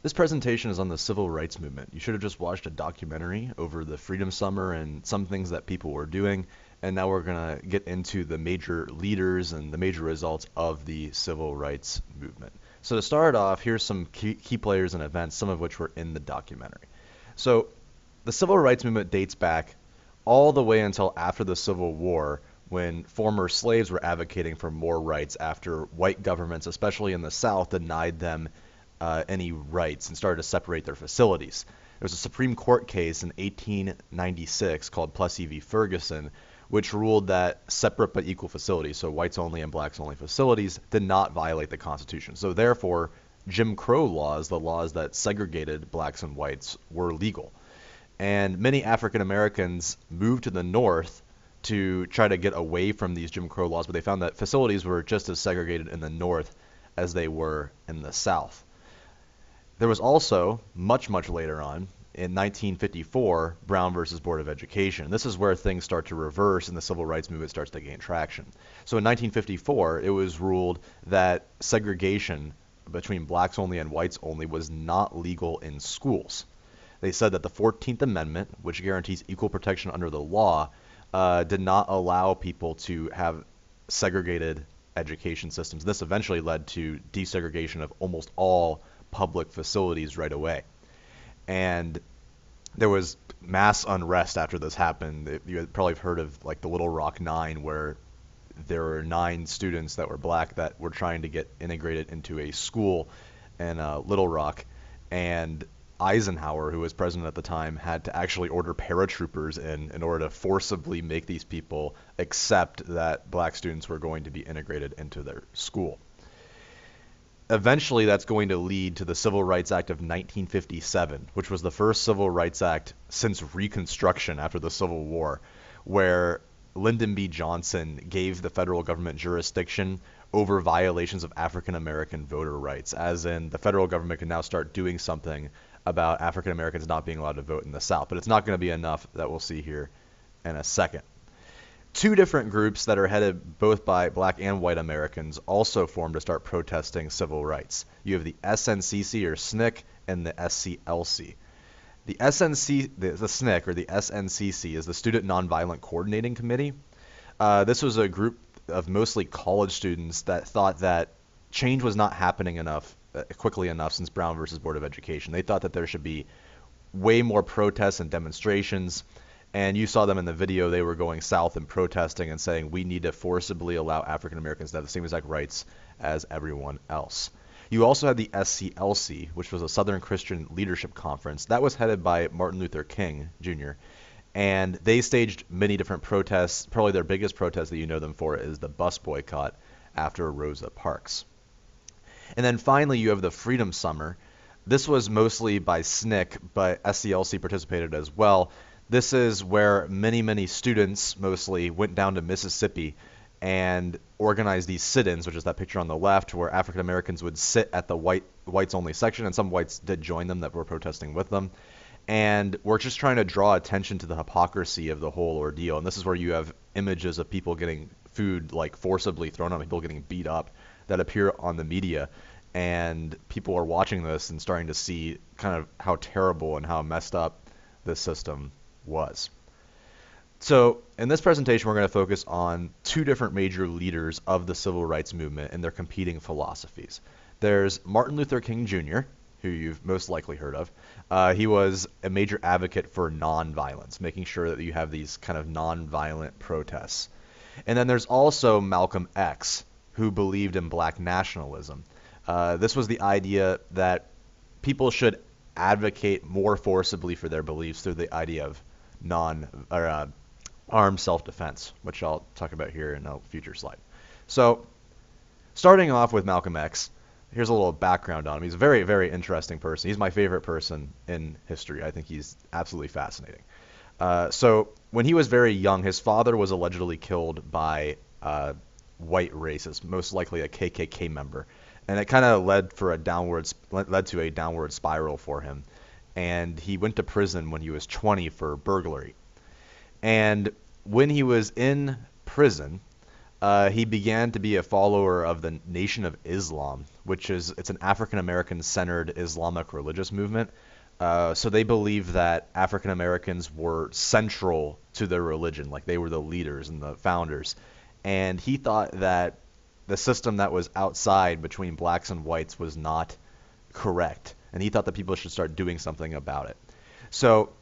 This presentation is on the civil rights movement. You should have just watched a documentary over the Freedom Summer and some things that people were doing, and now we're going to get into the major leaders and the major results of the civil rights movement. So to start off, here's some key players and events, some of which were in the documentary. So the civil rights movement dates back all the way until after the Civil War, when former slaves were advocating for more rights after white governments, especially in the South, denied them any rights and started to separate their facilities. There was a Supreme Court case in 1896 called Plessy v. Ferguson, which ruled that separate but equal facilities, so whites only and blacks only facilities, did not violate the Constitution. So therefore, Jim Crow laws, the laws that segregated blacks and whites, were legal. And many African Americans moved to the North to try to get away from these Jim Crow laws, but they found that facilities were just as segregated in the North as they were in the South. There was also, much later on, in 1954, Brown versus Board of Education. This is where things start to reverse and the civil rights movement starts to gain traction. So in 1954, it was ruled that segregation between blacks only and whites only was not legal in schools. They said that the 14th Amendment, which guarantees equal protection under the law, did not allow people to have segregated education systems. This eventually led to desegregation of almost all public facilities right away. And there was mass unrest after this happened. You had probably heard of like the Little Rock Nine, where there were 9 students that were black that were trying to get integrated into a school in Little Rock. And Eisenhower, who was president at the time, had to actually order paratroopers in order to forcibly make these people accept that black students were going to be integrated into their school. Eventually, that's going to lead to the Civil Rights Act of 1957, which was the first Civil Rights Act since Reconstruction after the Civil War, where Lyndon B. Johnson gave the federal government jurisdiction over violations of African American voter rights, as in the federal government can now start doing something about African Americans not being allowed to vote in the South. But it's not going to be enough, that we'll see here in a second. 2 different groups that are headed both by black and white Americans also formed to start protesting civil rights. You have the SNCC or SNCC and the SCLC. The SNC, the SNCC or the SNCC is the Student Nonviolent Coordinating Committee. This was a group of mostly college students that thought that change was not happening quickly enough since Brown versus Board of Education. They thought that there should be way more protests and demonstrations. And you saw them in the video. They were going south and protesting and saying, we need to forcibly allow African Americans to have the same exact rights as everyone else. You also had the SCLC, which was a Southern Christian Leadership Conference. That was headed by Martin Luther King, Jr., and they staged many different protests. Probably their biggest protest that you know them for is the bus boycott after Rosa Parks. And then finally, you have the Freedom Summer. This was mostly by SNCC, but SCLC participated as well. This is where many students mostly went down to Mississippi and organized these sit-ins, which is that picture on the left, where African Americans would sit at the whites only section, and some whites did join them that were protesting with them. And we're just trying to draw attention to the hypocrisy of the whole ordeal. And this is where you have images of people getting food like forcibly thrown on people, getting beat up, that appear on the media. And people are watching this and starting to see kind of how terrible and how messed up this system was. So in this presentation, we're going to focus on 2 different major leaders of the civil rights movement and their competing philosophies. There's Martin Luther King Jr., who you've most likely heard of. He was a major advocate for nonviolence, making sure that you have these kind of nonviolent protests. And then there's also Malcolm X, who believed in black nationalism. This was the idea that people should advocate more forcibly for their beliefs through the idea of armed self-defense, which I'll talk about here in a future slide. So, starting off with Malcolm X, here's a little background on him. He's a very interesting person. He's my favorite person in history. I think he's absolutely fascinating. So, when he was very young, his father was allegedly killed by white racists, most likely a KKK member, and it kind of led to a downward spiral for him. And he went to prison when he was 20 for burglary. And when he was in prison, He began to be a follower of the Nation of Islam, which is it's an African American centered Islamic religious movement. So they believe that African Americans were central to their religion, like they were the leaders and the founders. And he thought that the system that was outside between blacks and whites was not correct, and he thought that people should start doing something about it. So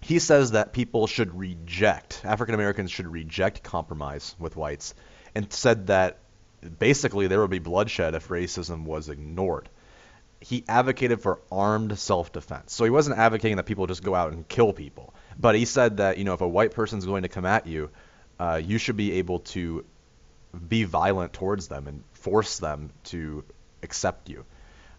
he says that people should reject, African Americans should reject compromise with whites, and said that basically there would be bloodshed if racism was ignored. He advocated for armed self-defense. So he wasn't advocating that people just go out and kill people, but he said that, you know, if a white person's going to come at you, you should be able to be violent towards them and force them to accept you.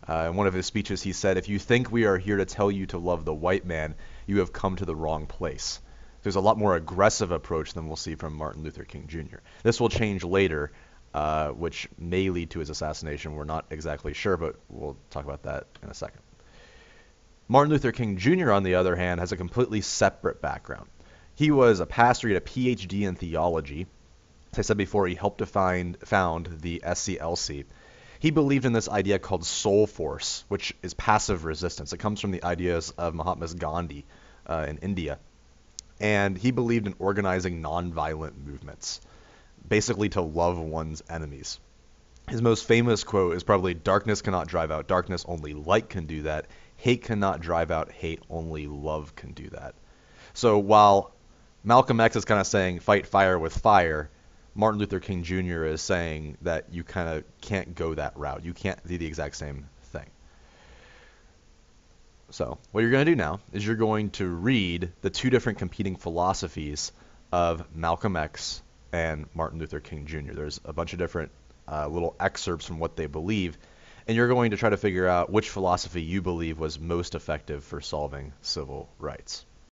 In one of his speeches, he said, "If you think we are here to tell you to love the white man, you have come to the wrong place." There's a lot more aggressive approach than we'll see from Martin Luther King Jr. This will change later, which may lead to his assassination. We're not exactly sure, but we'll talk about that in a second. Martin Luther King Jr., on the other hand, has a completely separate background. He was a pastor, he had a PhD in theology. As I said before, he helped to found the SCLC. He believed in this idea called soul force, which is passive resistance. It comes from the ideas of Mahatma Gandhi in India. And he believed in organizing nonviolent movements, basically to love one's enemies. His most famous quote is probably, "Darkness cannot drive out darkness, only light can do that. Hate cannot drive out hate, only love can do that." So while Malcolm X is kind of saying fight fire with fire, Martin Luther King Jr. is saying that you kind of can't go that route. You can't do the exact same thing. So what you're going to do now is you're going to read the two different competing philosophies of Malcolm X and Martin Luther King Jr. There's a bunch of different little excerpts from what they believe, and you're going to try to figure out which philosophy you believe was most effective for solving civil rights.